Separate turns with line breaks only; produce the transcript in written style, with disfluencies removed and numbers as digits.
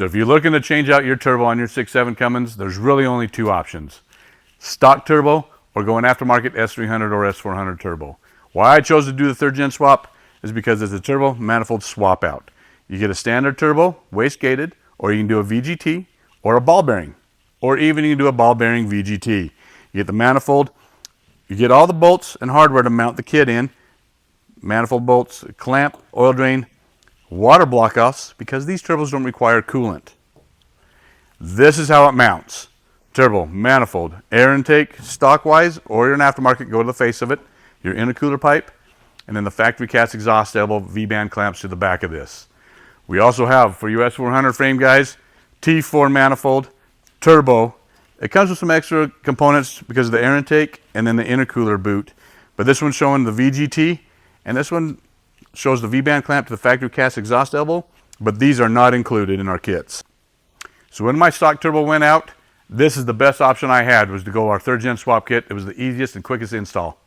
So if you're looking to change out your turbo on your 6.7 Cummins, there's really only two options. Stock turbo or go an aftermarket S300 or S400 turbo. Why I chose to do the 3rd gen swap is because it's a turbo manifold swap out. You get a standard turbo, waste-gated, or you can do a VGT or a ball bearing. Or even you can do a ball bearing VGT. You get the manifold, you get all the bolts and hardware to mount the kit in. Manifold bolts, clamp, oil drain, water block-offs, because these turbos don't require coolant. This is how it mounts. Turbo, manifold, air intake, stock-wise, or you're an aftermarket, go to the face of it, your intercooler pipe, and then the factory cast exhaust elbow V-band clamps to the back of this. We also have, for you S400 frame guys, T4 manifold, turbo. It comes with some extra components because of the air intake and then the intercooler boot. But this one's showing the VGT, and this one shows the V-band clamp to the factory cast exhaust elbow, but these are not included in our kits. So when my stock turbo went out, this is the best option I had, was to go our 3rd gen swap kit. It was the easiest and quickest install.